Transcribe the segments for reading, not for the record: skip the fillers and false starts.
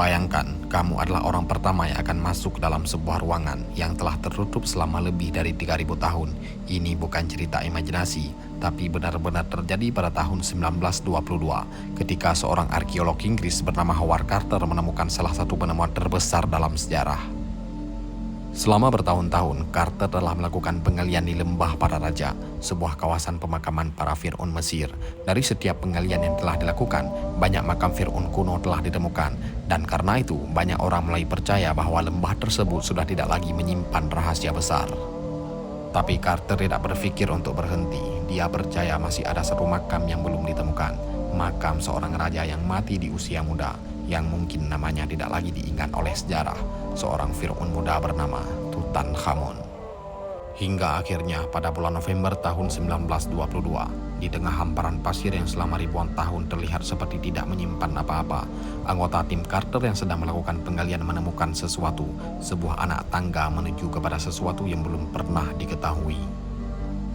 Bayangkan, kamu adalah orang pertama yang akan masuk dalam sebuah ruangan yang telah tertutup selama lebih dari 3000 tahun. Ini bukan cerita imajinasi, tapi benar-benar terjadi pada tahun 1922, ketika seorang arkeolog Inggris bernama Howard Carter menemukan salah satu penemuan terbesar dalam sejarah. Selama bertahun-tahun, Carter telah melakukan penggalian di Lembah Para Raja, sebuah kawasan pemakaman para Fir'aun Mesir. Dari setiap penggalian yang telah dilakukan, banyak makam Fir'aun kuno telah ditemukan, dan karena itu banyak orang mulai percaya bahwa lembah tersebut sudah tidak lagi menyimpan rahasia besar. Tapi Carter tidak berpikir untuk berhenti. Dia percaya masih ada satu makam yang belum ditemukan, makam seorang raja yang mati di usia muda, yang mungkin namanya tidak lagi diingat oleh sejarah, seorang Fir'aun muda bernama Tutankhamun. Hingga akhirnya pada bulan November tahun 1922, di tengah hamparan pasir yang selama ribuan tahun terlihat seperti tidak menyimpan apa-apa, anggota tim Carter yang sedang melakukan penggalian menemukan sesuatu, sebuah anak tangga menuju kepada sesuatu yang belum pernah diketahui.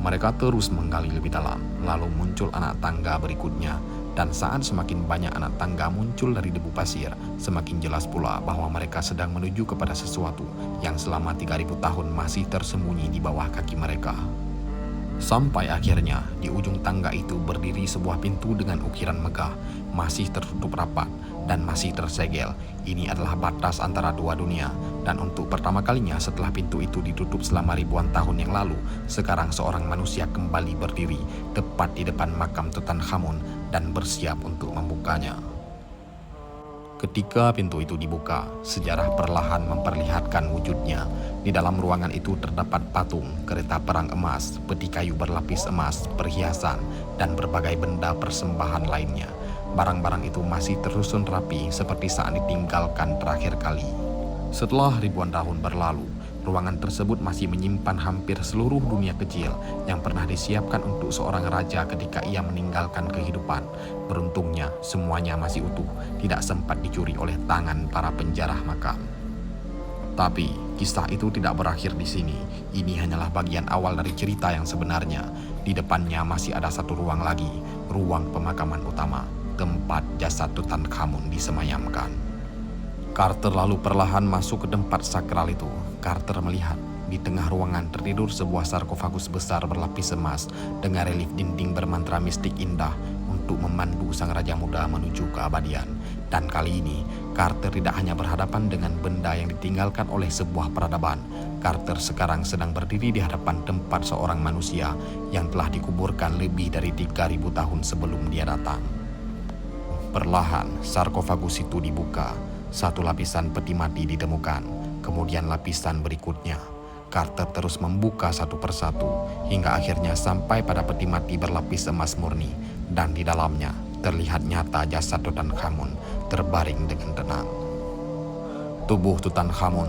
Mereka terus menggali lebih dalam, lalu muncul anak tangga berikutnya. Dan saat semakin banyak anak tangga muncul dari debu pasir, semakin jelas pula bahwa mereka sedang menuju kepada sesuatu yang selama 3000 tahun masih tersembunyi di bawah kaki mereka. Sampai akhirnya, di ujung tangga itu berdiri sebuah pintu dengan ukiran megah, masih tertutup rapat dan masih tersegel. Ini adalah batas antara dua dunia, dan untuk pertama kalinya setelah pintu itu ditutup selama ribuan tahun yang lalu, sekarang seorang manusia kembali berdiri tepat di depan makam Tutankhamun dan bersiap untuk membukanya. Ketika pintu itu dibuka, sejarah perlahan memperlihatkan wujudnya. Di dalam ruangan itu terdapat patung, kereta perang emas, peti kayu berlapis emas, perhiasan, dan berbagai benda persembahan lainnya. Barang-barang itu masih tersusun rapi seperti saat ditinggalkan terakhir kali. Setelah ribuan tahun berlalu, ruangan tersebut masih menyimpan hampir seluruh dunia kecil yang pernah disiapkan untuk seorang raja ketika ia meninggalkan kehidupan. Beruntungnya, semuanya masih utuh, tidak sempat dicuri oleh tangan para penjarah makam. Tapi, kisah itu tidak berakhir di sini. Ini hanyalah bagian awal dari cerita yang sebenarnya. Di depannya masih ada satu ruang lagi, ruang pemakaman utama, tempat jasad Tutankhamun disemayamkan. Carter lalu perlahan masuk ke tempat sakral itu. Carter melihat di tengah ruangan tertidur sebuah sarkofagus besar berlapis emas dengan relief dinding bermantra mistik indah untuk memandu sang raja muda menuju keabadian. Dan kali ini, Carter tidak hanya berhadapan dengan benda yang ditinggalkan oleh sebuah peradaban. Carter sekarang sedang berdiri di hadapan tempat seorang manusia yang telah dikuburkan lebih dari 3000 tahun sebelum dia datang. Perlahan, sarkofagus itu dibuka. Satu lapisan peti mati ditemukan, kemudian lapisan berikutnya. Carter terus membuka satu persatu, hingga akhirnya sampai pada peti mati berlapis emas murni, dan di dalamnya terlihat nyata jasad Tutankhamun terbaring dengan tenang. Tubuh Tutankhamun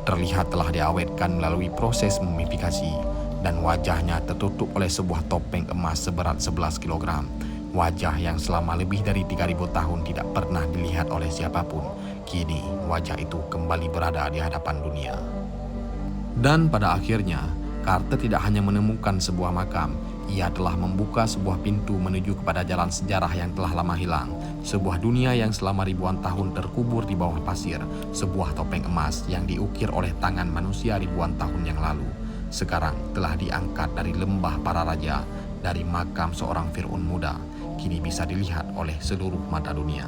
terlihat telah diawetkan melalui proses mumifikasi, dan wajahnya tertutup oleh sebuah topeng emas seberat 11 kg. Wajah yang selama lebih dari 3000 tahun tidak pernah dilihat oleh siapapun. Kini wajah itu kembali berada di hadapan dunia. Dan pada akhirnya, Carter tidak hanya menemukan sebuah makam, ia telah membuka sebuah pintu menuju kepada jalan sejarah yang telah lama hilang. Sebuah dunia yang selama ribuan tahun terkubur di bawah pasir, sebuah topeng emas yang diukir oleh tangan manusia ribuan tahun yang lalu, sekarang telah diangkat dari lembah para raja, dari makam seorang Fir'aun muda, kini bisa dilihat oleh seluruh mata dunia.